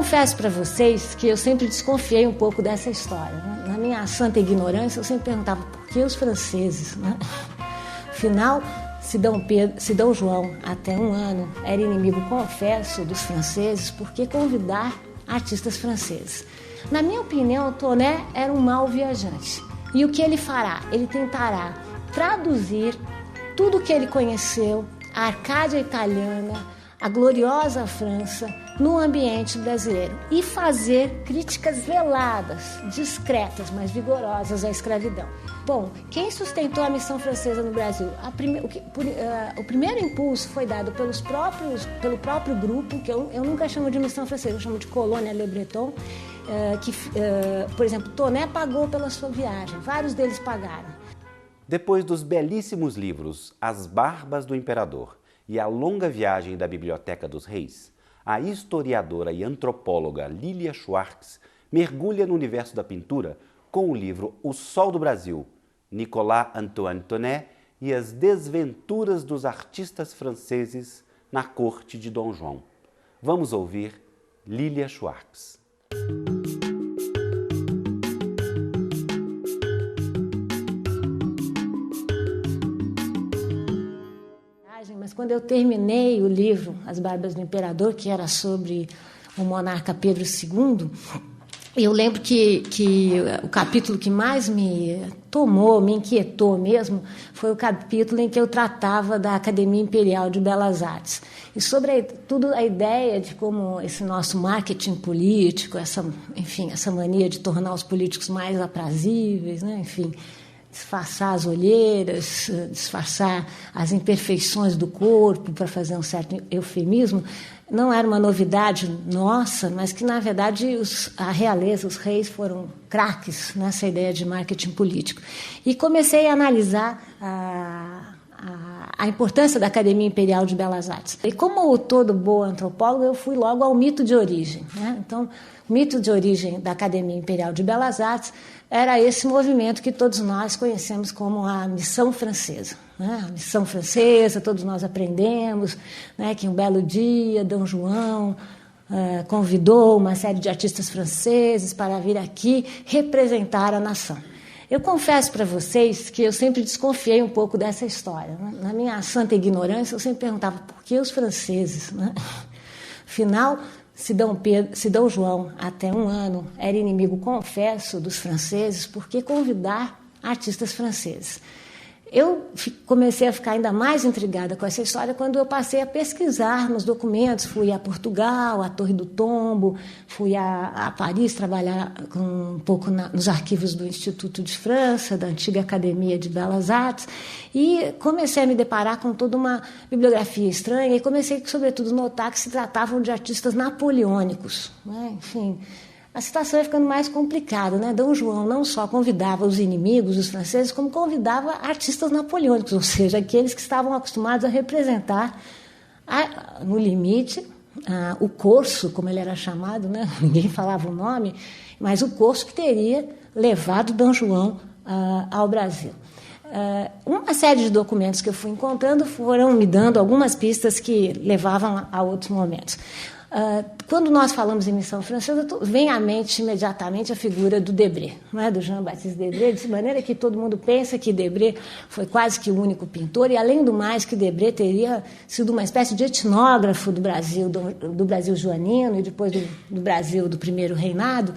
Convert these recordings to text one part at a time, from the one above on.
confesso para vocês que eu sempre desconfiei um pouco dessa história, né? Na minha santa ignorância, eu sempre perguntava por que os franceses, né? Afinal, se Dom João, até um ano, era inimigo confesso dos franceses, por que convidar artistas franceses? Na minha opinião, Toné era um mau viajante. E o que ele fará? Ele tentará traduzir tudo o que ele conheceu, a Arcádia italiana, a gloriosa França, no ambiente brasileiro e fazer críticas veladas, discretas, mas vigorosas à escravidão. Bom, quem sustentou a missão francesa no Brasil? O primeiro impulso foi dado pelo próprio grupo, que eu nunca chamo de missão francesa, eu chamo de Colônia Le Breton, por exemplo, Toné pagou pela sua viagem, vários deles pagaram. Depois dos belíssimos livros As Barbas do Imperador e A Longa Viagem da Biblioteca dos Reis, a historiadora e antropóloga Lilia Schwartz mergulha no universo da pintura com o livro O Sol do Brasil, Nicolas Antoine Tonet e as desventuras dos artistas franceses na corte de Dom João. Vamos ouvir Lilia Schwartz. Mas quando eu terminei o livro As Barbas do Imperador, que era sobre o monarca Pedro II, eu lembro que o capítulo que mais me inquietou mesmo, foi o capítulo em que eu tratava da Academia Imperial de Belas Artes. E sobre tudo a ideia de como esse nosso marketing político, essa mania de tornar os políticos mais aprazíveis, né? Enfim, disfarçar as olheiras, disfarçar as imperfeições do corpo para fazer um certo eufemismo, não era uma novidade nossa, mas que, na verdade, a realeza, os reis foram craques nessa ideia de marketing político. E comecei a analisar a importância da Academia Imperial de Belas Artes. E como todo bom antropólogo, eu fui logo ao mito de origem, né? Então, o mito de origem da Academia Imperial de Belas Artes era esse movimento que todos nós conhecemos como a Missão Francesa, né? A Missão Francesa, todos nós aprendemos, né, que um belo dia Dom João convidou uma série de artistas franceses para vir aqui representar a nação. Eu confesso para vocês que eu sempre desconfiei um pouco dessa história, né? Na minha santa ignorância, eu sempre perguntava por que os franceses, né? Afinal, se Dom João, até um ano, era inimigo confesso dos franceses, por que convidar artistas franceses? Eu comecei a ficar ainda mais intrigada com essa história quando eu passei a pesquisar nos documentos. Fui a Portugal, à Torre do Tombo, fui a Paris trabalhar um pouco nos arquivos do Instituto de França, da antiga Academia de Belas Artes, e comecei a me deparar com toda uma bibliografia estranha e comecei, sobretudo, a notar que se tratavam de artistas napoleônicos, né? Enfim, a situação ia ficando mais complicada, né? Dom João não só convidava os inimigos, os franceses, como convidava artistas napoleônicos, ou seja, aqueles que estavam acostumados a representar, no limite, o corso, como ele era chamado, né? Ninguém falava o nome, mas o corso que teria levado Dom João ao Brasil. Uma série de documentos que eu fui encontrando foram me dando algumas pistas que levavam a outros momentos. Quando nós falamos em missão francesa, vem à mente imediatamente a figura do Debré, não é? Do Jean-Baptiste Debré, de maneira que todo mundo pensa que Debré foi quase que o único pintor, e além do mais que Debré teria sido uma espécie de etnógrafo do Brasil joanino e depois do Brasil do primeiro reinado.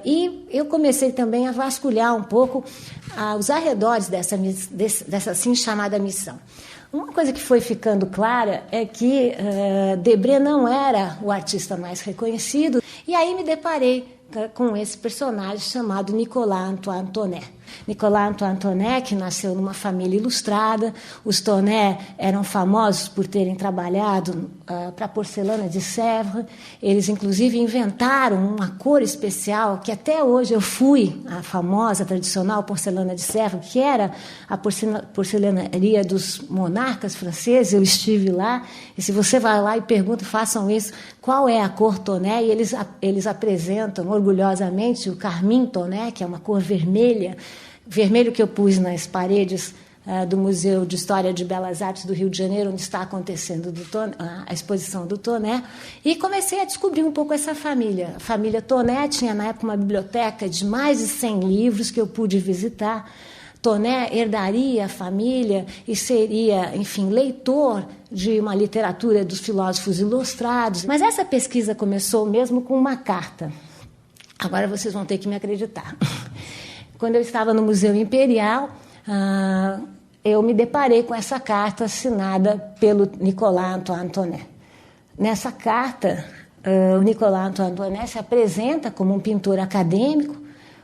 E eu comecei também a vasculhar um pouco os arredores dessa assim chamada missão. Uma coisa que foi ficando clara é que Debré não era o artista mais reconhecido, e aí me deparei com esse personagem chamado Nicolas Antoine Tonet. Nicolas Antoine Tonet, que nasceu numa família ilustrada. Os Tonet eram famosos por terem trabalhado para a porcelana de Sèvres. Eles, inclusive, inventaram uma cor especial que até hoje eu fui, a famosa, tradicional porcelana de Sèvres, que era a porcelanaria dos monarcas franceses. Eu estive lá, e se você vai lá e pergunta, façam isso, qual é a cor Tonet, e eles apresentam orgulhosamente o carmim Tonet, que é uma cor vermelha, vermelho que eu pus nas paredes do Museu de História de Belas Artes do Rio de Janeiro, onde está acontecendo a exposição do Toné, e comecei a descobrir um pouco essa família. A família Toné tinha, na época, uma biblioteca de mais de 100 livros que eu pude visitar. Toné herdaria a família e seria, enfim, leitor de uma literatura dos filósofos ilustrados. Mas essa pesquisa começou mesmo com uma carta. Agora vocês vão ter que me acreditar. Quando eu estava no Museu Imperial, eu me deparei com essa carta assinada pelo Nicolas Antoine Toné. Nessa carta, o Nicolas Antoine Toné se apresenta como um pintor acadêmico,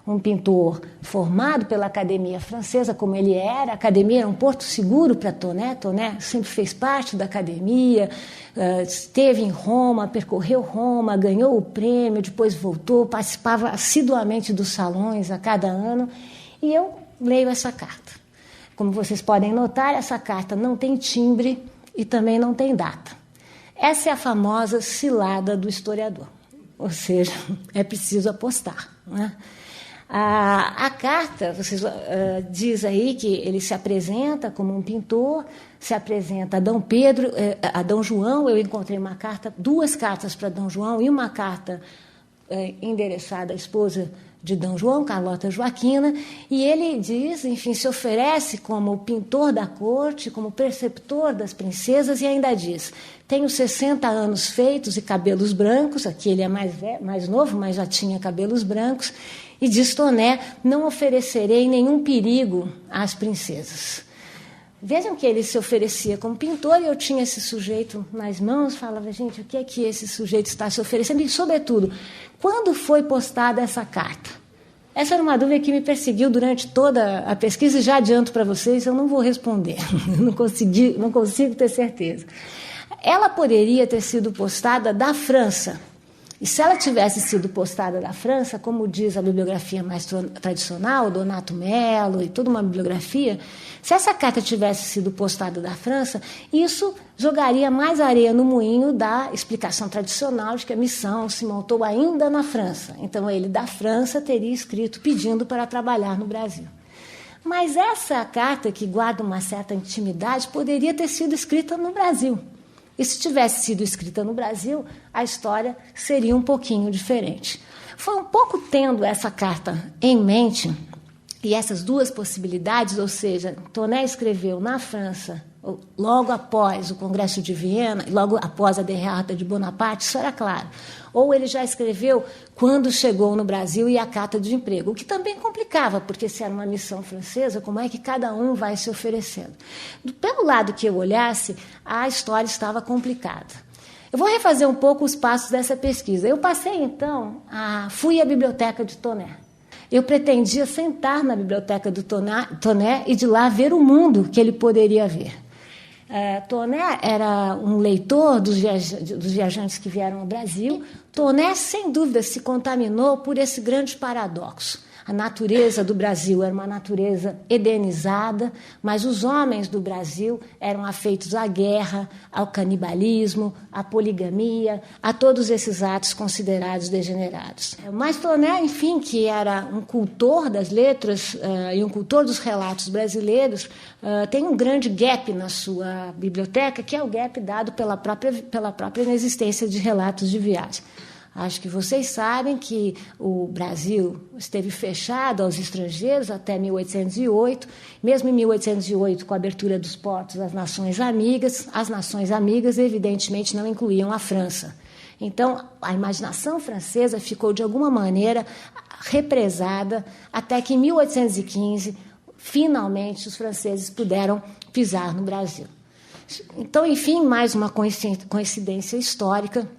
um pintor formado pela Academia Francesa, como ele era. A Academia era um porto seguro para Toné. Toné sempre fez parte da Academia, esteve em Roma, percorreu Roma, ganhou o prêmio, depois voltou, participava assiduamente dos salões a cada ano. E eu leio essa carta. Como vocês podem notar, essa carta não tem timbre e também não tem data. Essa é a famosa cilada do historiador, ou seja, é preciso apostar, né? A carta, vocês diz aí que ele se apresenta como um pintor, se apresenta a Dom Pedro, a Dom João. Eu encontrei uma carta, 2 cartas para Dom João e uma carta endereçada à esposa de Dom João, Carlota Joaquina, e ele diz, enfim, se oferece como pintor da corte, como preceptor das princesas, e ainda diz: tenho 60 anos feitos e cabelos brancos. Aqui ele é mais novo, mas já tinha cabelos brancos. E diz Toné: não oferecerei nenhum perigo às princesas. Vejam que ele se oferecia como pintor, e eu tinha esse sujeito nas mãos, falava, gente, o que é que esse sujeito está se oferecendo? E, sobretudo, quando foi postada essa carta? Essa era uma dúvida que me perseguiu durante toda a pesquisa, e já adianto para vocês, eu não vou responder, não consigo ter certeza. Ela poderia ter sido postada da França. E se ela tivesse sido postada da França, como diz a bibliografia mais tradicional, Donato Mello e toda uma bibliografia, se essa carta tivesse sido postada da França, isso jogaria mais areia no moinho da explicação tradicional de que a missão se montou ainda na França. Então, ele da França teria escrito pedindo para trabalhar no Brasil. Mas essa carta, que guarda uma certa intimidade, poderia ter sido escrita no Brasil. E se tivesse sido escrita no Brasil, a história seria um pouquinho diferente. Foi um pouco tendo essa carta em mente, e essas 2 possibilidades, ou seja, Toné escreveu na França, logo após o Congresso de Viena, logo após a derrota de Bonaparte, isso era claro. Ou ele já escreveu quando chegou no Brasil e a carta de emprego, o que também complicava, porque se era uma missão francesa, como é que cada um vai se oferecendo? Pelo lado que eu olhasse, a história estava complicada. Eu vou refazer um pouco os passos dessa pesquisa. Eu passei, então, fui à biblioteca de Toné. Eu pretendia sentar na biblioteca do Toné e de lá ver o mundo que ele poderia ver. Toné era um leitor dos viajantes que vieram ao Brasil. Toné, sem dúvida, se contaminou por esse grande paradoxo. A natureza do Brasil era uma natureza edenizada, mas os homens do Brasil eram afeitos à guerra, ao canibalismo, à poligamia, a todos esses atos considerados degenerados. Mas Toné, enfim, que era um cultor das letras e um cultor dos relatos brasileiros, tem um grande gap na sua biblioteca, que é o gap dado pela própria inexistência de relatos de viagem. Acho que vocês sabem que o Brasil esteve fechado aos estrangeiros até 1808. Mesmo em 1808, com a abertura dos portos às nações amigas, evidentemente, não incluíam a França. Então, a imaginação francesa ficou, de alguma maneira, represada até que, em 1815, finalmente, os franceses puderam pisar no Brasil. Então, enfim, mais uma coincidência histórica.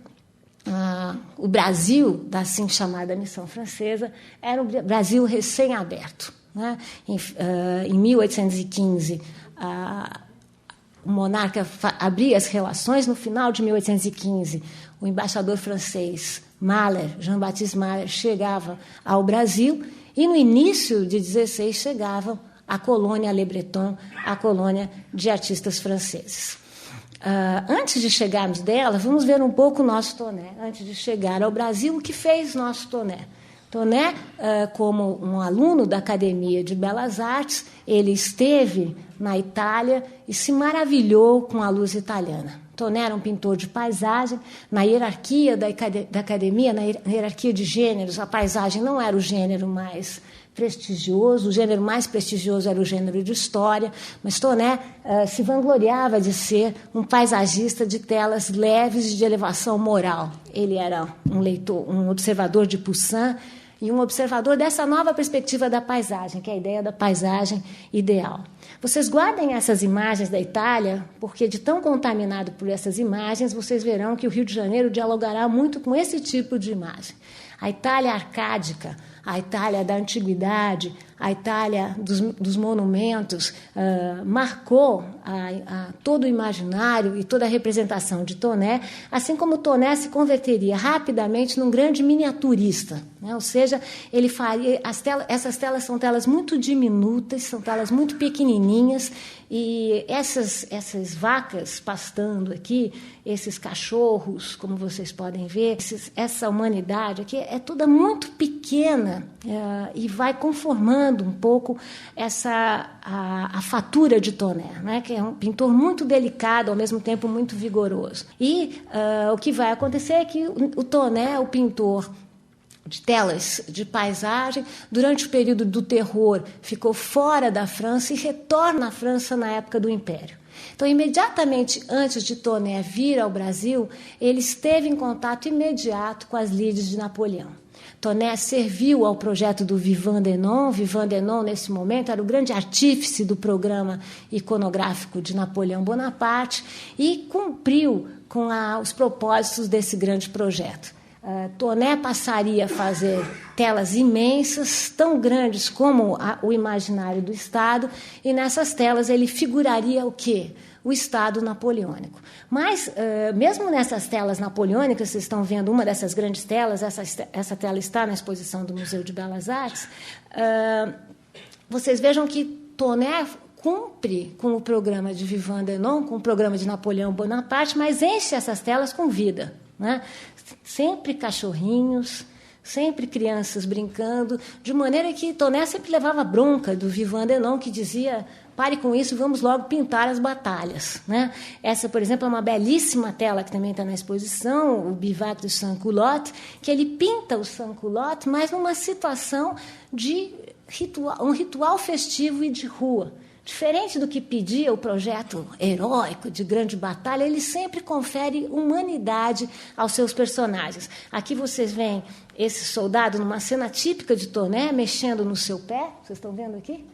O Brasil, da assim chamada missão francesa, era um Brasil recém-aberto, né? Em 1815, o monarca abria as relações. No final de 1815, o embaixador francês Jean-Baptiste Mahler, chegava ao Brasil, e no início de 16 chegava a colônia Le Breton, a colônia de artistas franceses. Antes de chegarmos dela, vamos ver um pouco o nosso Toné. Antes de chegar ao Brasil, o que fez nosso Toné? Toné, como um aluno da Academia de Belas Artes, ele esteve na Itália e se maravilhou com a luz italiana. Toné era um pintor de paisagem. Na hierarquia da academia, na hierarquia de gêneros, a paisagem não era o gênero mais prestigioso, o gênero mais prestigioso era o gênero de história, mas Toné se vangloriava de ser um paisagista de telas leves de elevação moral. Ele era um leitor, um observador de Poussin e um observador dessa nova perspectiva da paisagem, que é a ideia da paisagem ideal. Vocês guardem essas imagens da Itália, porque de tão contaminado por essas imagens, vocês verão que o Rio de Janeiro dialogará muito com esse tipo de imagem. A Itália arcádica, a Itália da antiguidade, a Itália dos monumentos, marcou todo o imaginário e toda a representação de Toné, assim como Toné se converteria rapidamente num grande miniaturista, né? Ou seja, ele faria essas telas são telas muito diminutas, são telas muito pequenininhas, e essas vacas pastando aqui, esses cachorros, como vocês podem ver, essa humanidade aqui é toda muito pequena, e vai conformando um pouco a fatura de Toné, né? Que é um pintor muito delicado, ao mesmo tempo muito vigoroso. E o que vai acontecer é que o Toné, o pintor de telas de paisagem, durante o período do terror, ficou fora da França e retorna à França na época do Império. Então, imediatamente antes de Toné vir ao Brasil, ele esteve em contato imediato com as lides de Napoleão. Toné serviu ao projeto do Vivant Denon. Vivant Denon, nesse momento, era o grande artífice do programa iconográfico de Napoleão Bonaparte e cumpriu com os propósitos desse grande projeto. Toné passaria a fazer telas imensas, tão grandes como o imaginário do Estado, e nessas telas ele figuraria o quê? O Estado napoleônico. Mas, mesmo nessas telas napoleônicas, vocês estão vendo uma dessas grandes telas, essa tela está na exposição do Museu de Belas Artes, vocês vejam que Toné cumpre com o programa de Vivant Denon, com o programa de Napoleão Bonaparte, mas enche essas telas com vida, né? Sempre cachorrinhos, sempre crianças brincando, de maneira que Toné sempre levava bronca do Vivant Denon, que dizia: pare com isso, vamos logo pintar as batalhas, né? Essa, por exemplo, é uma belíssima tela que também está na exposição, o Bivac du Sans-Culotte, que ele pinta o sans-culotte, mas numa situação de um ritual festivo e de rua. Diferente do que pedia o projeto heróico de grande batalha, ele sempre confere humanidade aos seus personagens. Aqui vocês veem esse soldado numa cena típica de Toné, mexendo no seu pé, vocês estão vendo aqui?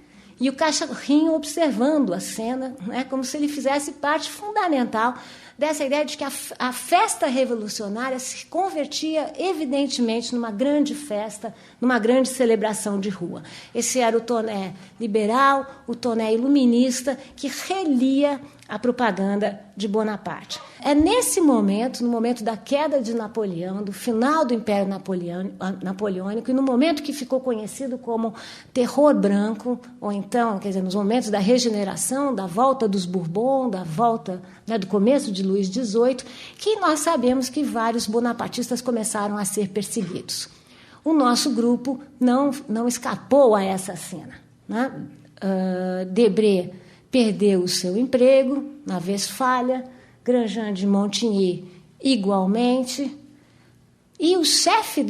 E o cachorrinho observando a cena, né, como se ele fizesse parte fundamental dessa ideia de que a festa revolucionária se convertia evidentemente numa grande festa, numa grande celebração de rua. Esse era o Toné liberal, o Toné iluminista, que relia a propaganda de Bonaparte. É nesse momento, no momento da queda de Napoleão, do final do Império Napoleônico, e no momento que ficou conhecido como Terror Branco, ou então, quer dizer, nos momentos da regeneração, da volta dos Bourbon, da volta, né, do começo de Luís XVIII, que nós sabemos que vários bonapartistas começaram a ser perseguidos. O nosso grupo não escapou a essa cena, né? Debré perdeu o seu emprego na Westfália, Grandjean de Montigny igualmente, e o chefe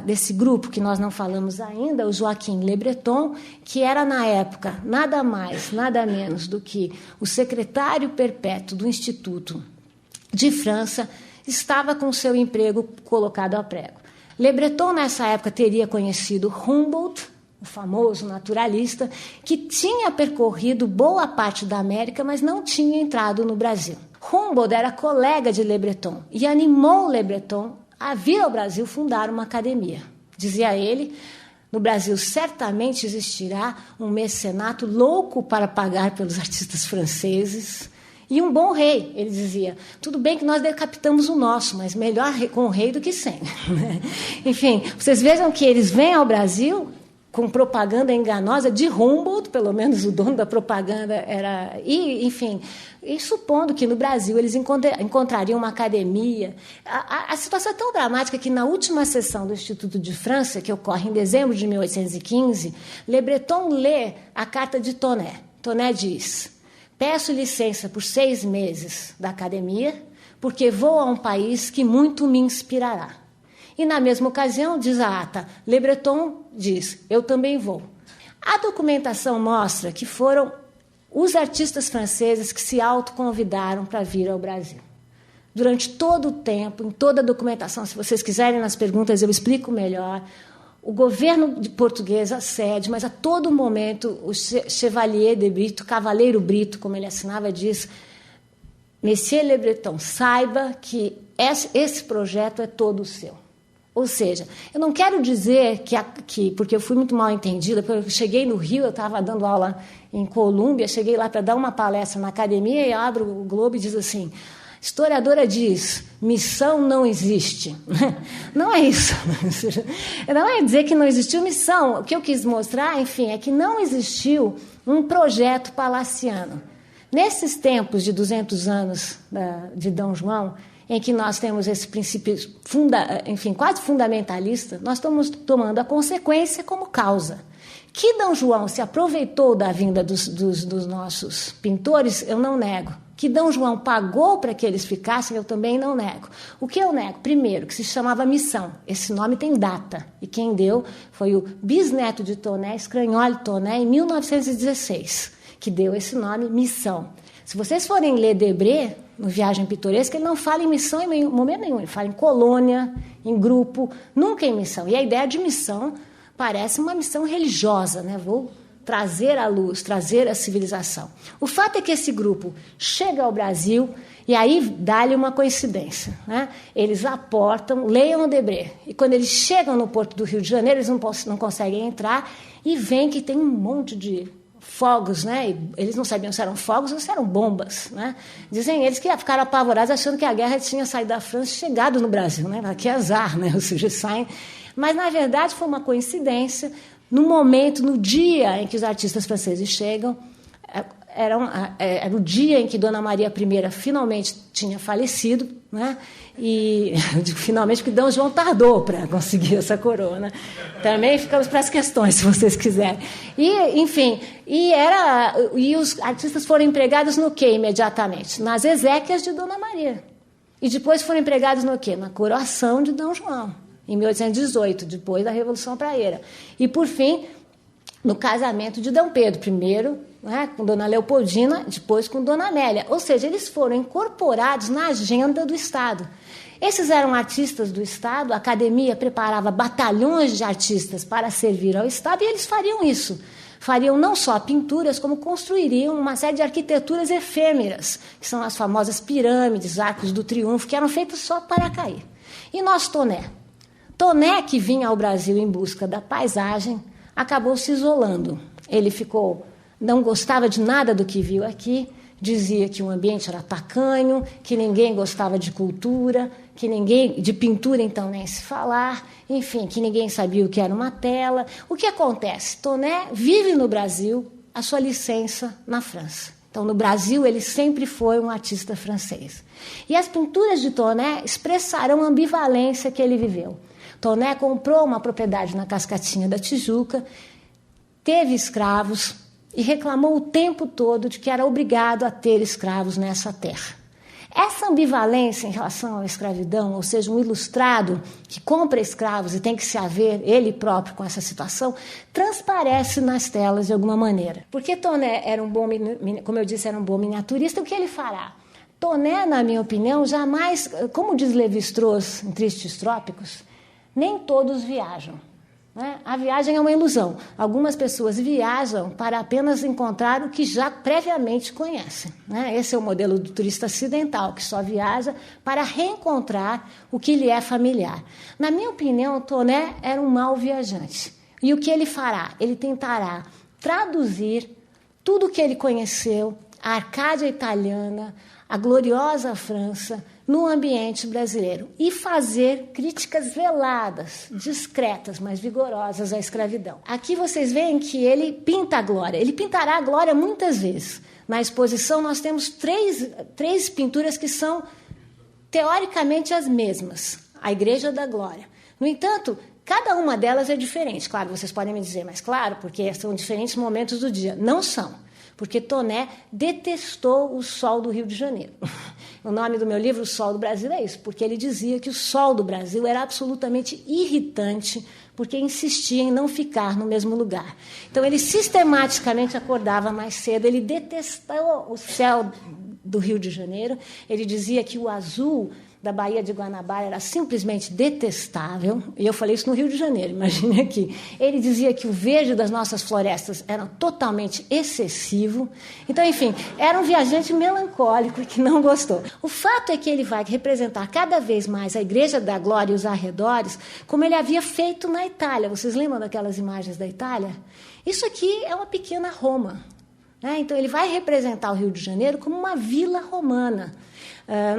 desse grupo, que nós não falamos ainda, o Joaquim Le Breton, que era, na época, nada mais, nada menos do que o secretário perpétuo do Instituto de França, estava com o seu emprego colocado a prego. Le Breton, nessa época, teria conhecido Humboldt, o famoso naturalista, que tinha percorrido boa parte da América, mas não tinha entrado no Brasil. Humboldt era colega de Le Breton e animou Le Breton a vir ao Brasil fundar uma academia. Dizia ele: no Brasil certamente existirá um mecenato louco para pagar pelos artistas franceses e um bom rei. Ele dizia: tudo bem que nós decapitamos o nosso, mas melhor com o rei do que sem. Enfim, vocês vejam que eles vêm ao Brasil com propaganda enganosa de Humboldt, pelo menos o dono da propaganda era... enfim, e supondo que no Brasil eles encontrariam uma academia. A situação é tão dramática que na última sessão do Instituto de França, que ocorre em dezembro de 1815, Le Breton lê a carta de Tonnay. Tonnay diz: peço licença por 6 meses da academia, porque vou a um país que muito me inspirará. E, na mesma ocasião, diz a ata, Le Breton diz, eu também vou. A documentação mostra que foram os artistas franceses que se autoconvidaram para vir ao Brasil. Durante todo o tempo, em toda a documentação, se vocês quiserem nas perguntas eu explico melhor, o governo português acede, mas a todo momento o Chevalier de Brito, Cavaleiro Brito, como ele assinava, diz: Monsieur Le Breton, saiba que esse projeto é todo seu. Ou seja, eu não quero dizer que porque eu fui muito mal entendida, porque eu cheguei no Rio, eu estava dando aula em Colômbia, cheguei lá para dar uma palestra na academia e abro o Globo e diz assim: historiadora diz, missão não existe. Não é isso. Não é dizer que não existiu missão. O que eu quis mostrar, enfim, é que não existiu um projeto palaciano. Nesses tempos de 200 anos de D. João, em que nós temos esse princípio quase fundamentalista, nós estamos tomando a consequência como causa. Que D. João se aproveitou da vinda dos nossos pintores, eu não nego. Que D. João pagou para que eles ficassem, eu também não nego. O que eu nego? Primeiro, que se chamava missão. Esse nome tem data. E quem deu foi o bisneto de Tonnay, Scragnoli Tonnay, em 1916, que deu esse nome, missão. Se vocês forem ler Debré, no Viagem Pitoresca, ele não fala em missão em momento nenhum. Ele fala em colônia, em grupo, nunca em missão. E a ideia de missão parece uma missão religiosa, né? Vou trazer a luz, trazer a civilização. O fato é que esse grupo chega ao Brasil e aí dá-lhe uma coincidência, né? Eles aportam, leiam Debré, e quando eles chegam no porto do Rio de Janeiro, eles não conseguem entrar e veem que tem um monte de fogos, né? E eles não sabiam se eram fogos ou se eram bombas, né? Dizem eles que ficaram apavorados achando que a guerra tinha saído da França e chegado no Brasil, né? Que azar, né? Ou seja, saem. Mas, na verdade, foi uma coincidência. No momento, no dia em que os artistas franceses chegam, era o dia em que Dona Maria I finalmente tinha falecido, né? E eu digo finalmente porque D. João tardou para conseguir essa coroa, né? Também ficamos para as questões, se vocês quiserem. E, enfim, e os artistas foram empregados no quê imediatamente? Nas exéquias de Dona Maria. E depois foram empregados no quê? Na coroação de D. João, em 1818, depois da Revolução Praieira. E, por fim, no casamento de D. Pedro, primeiro, né, com Dona Leopoldina, depois com Dona Amélia. Ou seja, eles foram incorporados na agenda do Estado. Esses eram artistas do Estado, a academia preparava batalhões de artistas para servir ao Estado, e eles fariam isso. Fariam não só pinturas, como construiriam uma série de arquiteturas efêmeras, que são as famosas pirâmides, arcos do triunfo, que eram feitos só para cair. E nosso Tonnay? Tonnay, que vinha ao Brasil em busca da paisagem, acabou se isolando. Ele não gostava de nada do que viu aqui, dizia que o ambiente era tacanho, que ninguém gostava de cultura, de pintura então nem se falar, enfim, que ninguém sabia o que era uma tela. O que acontece? Tonnay vive no Brasil a sua licença na França. Então, no Brasil, ele sempre foi um artista francês. E as pinturas de Tonnay expressaram a ambivalência que ele viveu. Tonnay comprou uma propriedade na Cascatinha da Tijuca, teve escravos e reclamou o tempo todo de que era obrigado a ter escravos nessa terra. Essa ambivalência em relação à escravidão, ou seja, um ilustrado que compra escravos e tem que se haver ele próprio com essa situação, transparece nas telas de alguma maneira. Porque Tonnay era como eu disse, era um bom miniaturista, o que ele fará? Tonnay, na minha opinião, jamais, como diz Lévi-Strauss em Tristes Trópicos, nem todos viajam. Né? A viagem é uma ilusão. Algumas pessoas viajam para apenas encontrar o que já previamente conhecem. Né? Esse é o modelo do turista ocidental, que só viaja para reencontrar o que lhe é familiar. Na minha opinião, Tonnay era um mau viajante. E o que ele fará? Ele tentará traduzir tudo o que ele conheceu, a Arcádia italiana, a gloriosa França, no ambiente brasileiro e fazer críticas veladas, discretas, mas vigorosas à escravidão. Aqui vocês veem que ele pinta a glória. Ele pintará a glória muitas vezes. Na exposição nós temos três pinturas que são teoricamente as mesmas. A Igreja da Glória. No entanto, cada uma delas é diferente. Claro, vocês podem me dizer, mas claro, porque são diferentes momentos do dia. Não são. Porque Toné detestou o sol do Rio de Janeiro. O nome do meu livro, O Sol do Brasil, é isso, porque ele dizia que o sol do Brasil era absolutamente irritante, porque insistia em não ficar no mesmo lugar. Então, ele sistematicamente acordava mais cedo, ele detestou o céu do Rio de Janeiro, ele dizia que o azul da Baía de Guanabara era simplesmente detestável, e eu falei isso no Rio de Janeiro, imagine aqui. Ele dizia que o verde das nossas florestas era totalmente excessivo. Então, enfim, era um viajante melancólico e que não gostou. O fato é que ele vai representar cada vez mais a Igreja da Glória e os arredores, como ele havia feito na Itália. Vocês lembram daquelas imagens da Itália? Isso aqui é uma pequena Roma. Então, ele vai representar o Rio de Janeiro como uma vila romana.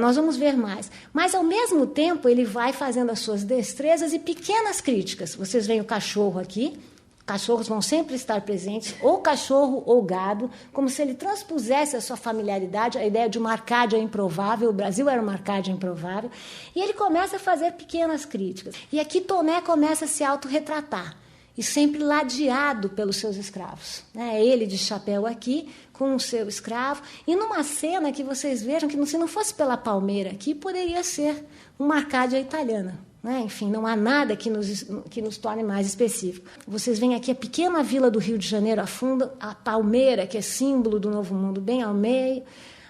Nós vamos ver mais. Mas, ao mesmo tempo, ele vai fazendo as suas destrezas e pequenas críticas. Vocês veem o cachorro aqui. Cachorros vão sempre estar presentes, ou cachorro ou gado, como se ele transpusesse a sua familiaridade, a ideia de uma Arcádia improvável. O Brasil era uma Arcádia improvável. E ele começa a fazer pequenas críticas. E aqui Toné começa a se autorretratar. E sempre ladeado pelos seus escravos. Ele de chapéu aqui, com o seu escravo, e numa cena que vocês vejam que, se não fosse pela palmeira aqui, poderia ser uma Arcádia italiana. Enfim, não há nada que nos torne mais específico. Vocês veem aqui a pequena vila do Rio de Janeiro, a fundo, a palmeira, que é símbolo do Novo Mundo, bem ao meio,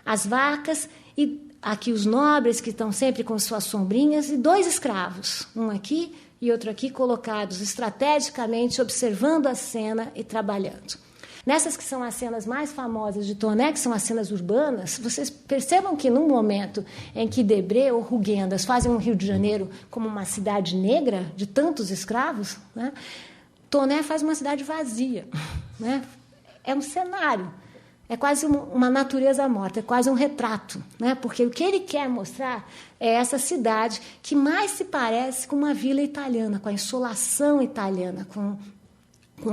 as vacas, e aqui os nobres, que estão sempre com suas sombrinhas, e 2 escravos, um aqui e outro aqui, colocados estrategicamente, observando a cena e trabalhando. Nessas que são as cenas mais famosas de Toné, que são as cenas urbanas, vocês percebam que no momento em que Debré ou Rugendas fazem o Rio de Janeiro como uma cidade negra, de tantos escravos, Toné faz uma cidade vazia. É um cenário. É quase uma natureza morta, é quase um retrato, porque o que ele quer mostrar é essa cidade que mais se parece com uma vila italiana, com a insolação italiana, com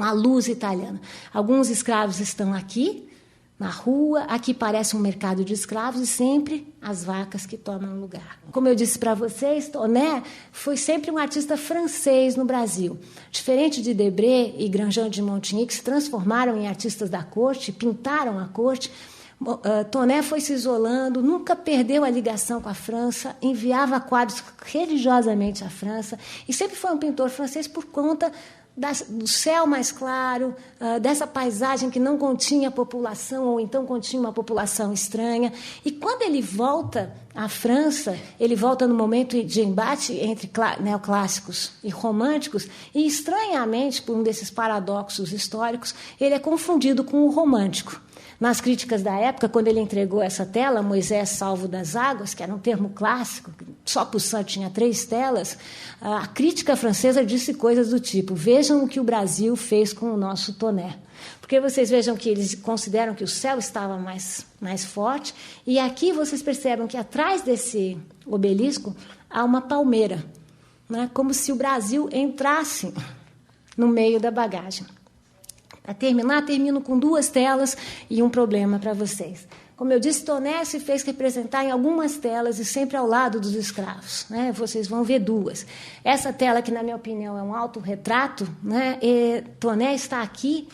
a luz italiana. Alguns escravos estão aqui, na rua, aqui parece um mercado de escravos e sempre as vacas que tomam lugar. Como eu disse para vocês, Toné foi sempre um artista francês no Brasil. Diferente de Debré e Grandjean de Montigny, que se transformaram em artistas da corte, pintaram a corte, Toné foi se isolando, nunca perdeu a ligação com a França, enviava quadros religiosamente à França, e sempre foi um pintor francês por conta do céu mais claro, dessa paisagem que não continha população, ou então continha uma população estranha. E quando ele volta à França, ele volta no momento de embate entre neoclássicos e românticos, e estranhamente, por um desses paradoxos históricos, ele é confundido com o romântico. Nas críticas da época, quando ele entregou essa tela, Moisés Salvo das Águas, que era um termo clássico, só Poussin tinha 3 telas, a crítica francesa disse coisas do tipo: vejam o que o Brasil fez com o nosso Toné. Porque vocês vejam que eles consideram que o céu estava mais forte, e aqui vocês percebem que atrás desse obelisco há uma palmeira, como se o Brasil entrasse no meio da bagagem. Para terminar, termino com 2 telas e um problema para vocês. Como eu disse, Toné se fez representar em algumas telas e sempre ao lado dos escravos. Vocês vão ver 2. Essa tela, que na minha opinião é um autorretrato, Toné está aqui,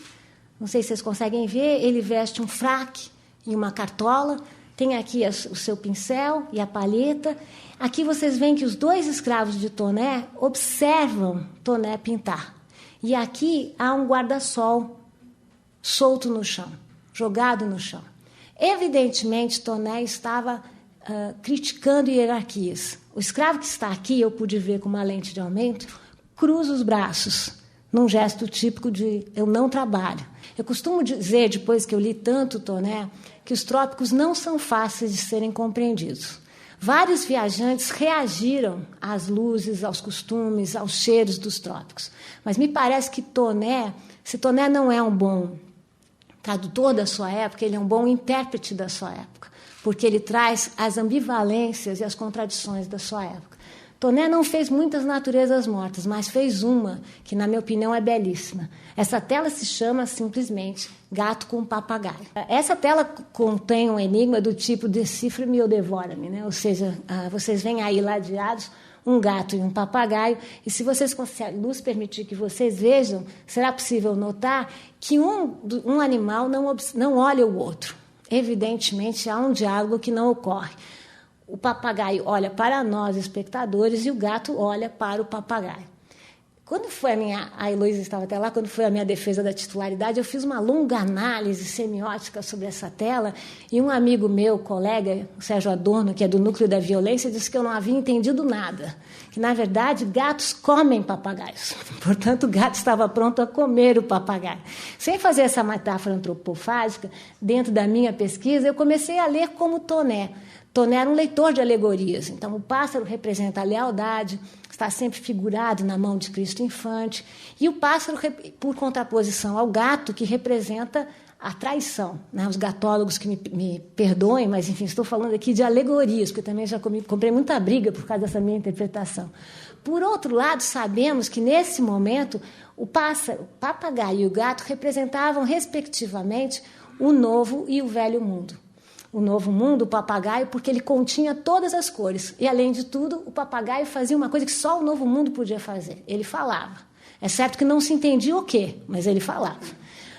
não sei se vocês conseguem ver, ele veste um fraque e uma cartola, tem aqui o seu pincel e a palheta. Aqui vocês veem que os 2 escravos de Toné observam Toné pintar. E aqui há um guarda-sol solto no chão, jogado no chão. Evidentemente, Toné estava criticando hierarquias. O escravo que está aqui, eu pude ver com uma lente de aumento, cruza os braços, num gesto típico de eu não trabalho. Eu costumo dizer, depois que eu li tanto Toné, que os trópicos não são fáceis de serem compreendidos. Vários viajantes reagiram às luzes, aos costumes, aos cheiros dos trópicos. Mas me parece que se Toné não é um bom tradutor da sua época, ele é um bom intérprete da sua época, porque ele traz as ambivalências e as contradições da sua época. Toné não fez muitas naturezas mortas, mas fez uma que, na minha opinião, é belíssima. Essa tela se chama, simplesmente, Gato com Papagaio. Essa tela contém um enigma do tipo decifra-me ou devora-me, né? Ou seja, vocês veem aí ladeados um gato e um papagaio, e se vocês conseguem, luz permitir que vocês vejam, será possível notar que um animal não olha o outro. Evidentemente, há um diálogo que não ocorre. O papagaio olha para nós, espectadores, e o gato olha para o papagaio. Quando foi a Heloísa estava até lá, quando foi a minha defesa da titularidade, eu fiz uma longa análise semiótica sobre essa tela, e um amigo meu, colega, o Sérgio Adorno, que é do Núcleo da Violência, disse que eu não havia entendido nada, que, na verdade, gatos comem papagaios. Portanto, o gato estava pronto a comer o papagaio. Sem fazer essa metáfora antropofágica, dentro da minha pesquisa, eu comecei a ler como Toné. Toné era um leitor de alegorias. Então, o pássaro representa a lealdade, está sempre figurado na mão de Cristo infante, e o pássaro, por contraposição ao gato, que representa a traição. Né? Os gatólogos que me perdoem, mas, enfim, estou falando aqui de alegorias, porque também já comprei muita briga por causa dessa minha interpretação. Por outro lado, sabemos que, nesse momento, o pássaro, o papagaio e o gato representavam, respectivamente, o novo e o velho mundo. O novo mundo, o papagaio, porque ele continha todas as cores. E, além de tudo, o papagaio fazia uma coisa que só o novo mundo podia fazer. Ele falava. É certo que não se entendia o quê, mas ele falava.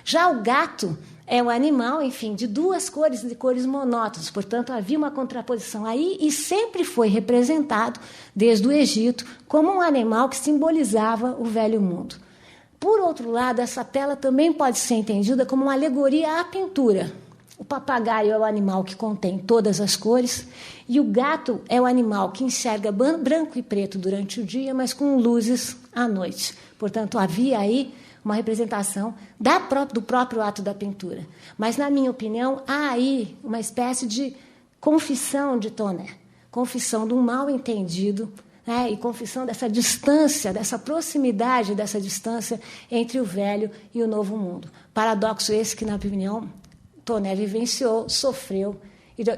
Já o gato é um animal, enfim, de duas cores, de cores monótonas. Portanto, havia uma contraposição aí e sempre foi representado, desde o Egito, como um animal que simbolizava o velho mundo. Por outro lado, essa tela também pode ser entendida como uma alegoria à pintura. O papagaio é o animal que contém todas as cores e o gato é o animal que enxerga branco e preto durante o dia, mas com luzes à noite. Portanto, havia aí uma representação do próprio ato da pintura. Mas, na minha opinião, há aí uma espécie de confissão de Toné, confissão de um mal-entendido, né, e confissão dessa distância, dessa proximidade, dessa distância entre o velho e o novo mundo. Paradoxo esse que, na minha opinião, Toné vivenciou, sofreu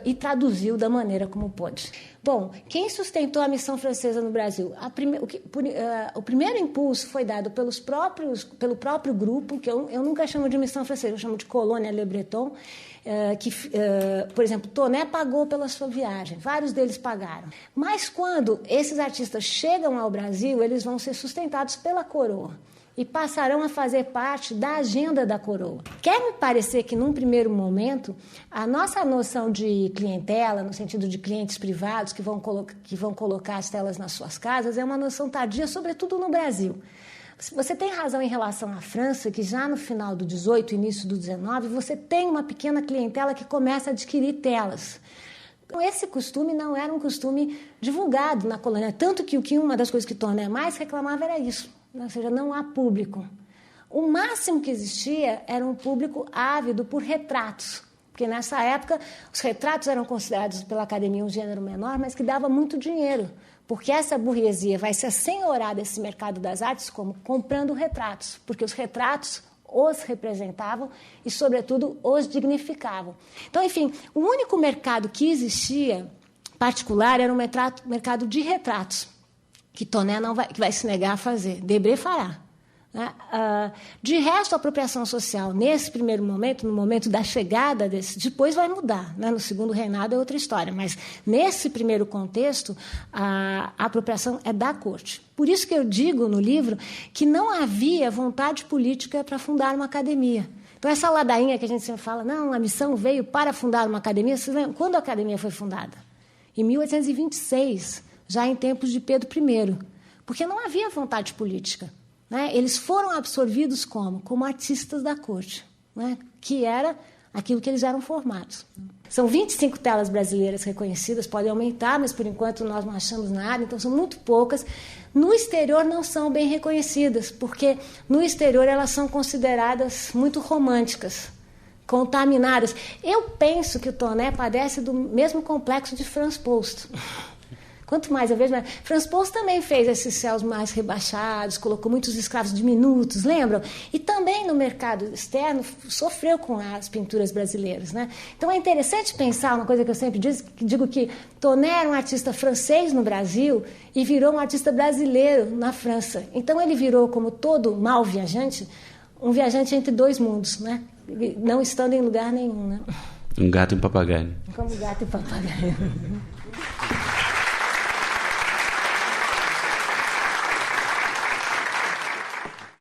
e traduziu da maneira como pôde. Bom, quem sustentou a missão francesa no Brasil? O primeiro impulso foi dado pelo próprio grupo, que eu nunca chamo de missão francesa, eu chamo de Colônia Le Breton, por exemplo, Toné pagou pela sua viagem, vários deles pagaram. Mas quando esses artistas chegam ao Brasil, eles vão ser sustentados pela coroa e passarão a fazer parte da agenda da coroa. Quer me parecer que, num primeiro momento, a nossa noção de clientela, no sentido de clientes privados que vão colocar as telas nas suas casas, é uma noção tardia, sobretudo no Brasil. Você tem razão em relação à França, que já no final do 18, início do 19, você tem uma pequena clientela que começa a adquirir telas. Esse costume não era um costume divulgado na colônia, tanto que uma das coisas que Toné mais reclamava era isso. Ou seja, não há público. O máximo que existia era um público ávido por retratos, porque nessa época os retratos eram considerados pela academia um gênero menor, mas que dava muito dinheiro, porque essa burguesia vai se assenhorar desse mercado das artes como comprando retratos, porque os retratos os representavam e, sobretudo, os dignificavam. Então, enfim, o único mercado que existia particular era um mercado de retratos, que Toné que vai se negar a fazer. Debré fará. Né? De resto, a apropriação social, nesse primeiro momento, no momento da chegada depois vai mudar. Né? No segundo reinado é outra história, mas nesse primeiro contexto, a apropriação é da corte. Por isso que eu digo no livro que não havia vontade política para fundar uma academia. Então, essa ladainha que a gente sempre fala, não, a missão veio para fundar uma academia. Vocês lembram? Quando a academia foi fundada? Em 1826, já em tempos de Pedro I, porque não havia vontade política. Né? Eles foram absorvidos como artistas da corte, né? Que era aquilo que eles eram formados. São 25 telas brasileiras reconhecidas, podem aumentar, mas por enquanto nós não achamos nada, então são muito poucas. No exterior não são bem reconhecidas, porque no exterior elas são consideradas muito românticas, contaminadas. Eu penso que o Toné padece do mesmo complexo de Franz Post. Quanto mais eu vejo... Franz Pouso também fez esses céus mais rebaixados, colocou muitos escravos diminutos, lembram? E também no mercado externo sofreu com as pinturas brasileiras, né? Então é interessante pensar uma coisa que eu sempre digo que Tonet era um artista francês no Brasil e virou um artista brasileiro na França. Então ele virou, como todo mau viajante, um viajante entre dois mundos, né? Não estando em lugar nenhum, né? Um gato e um papagaio. Como gato e papagaio.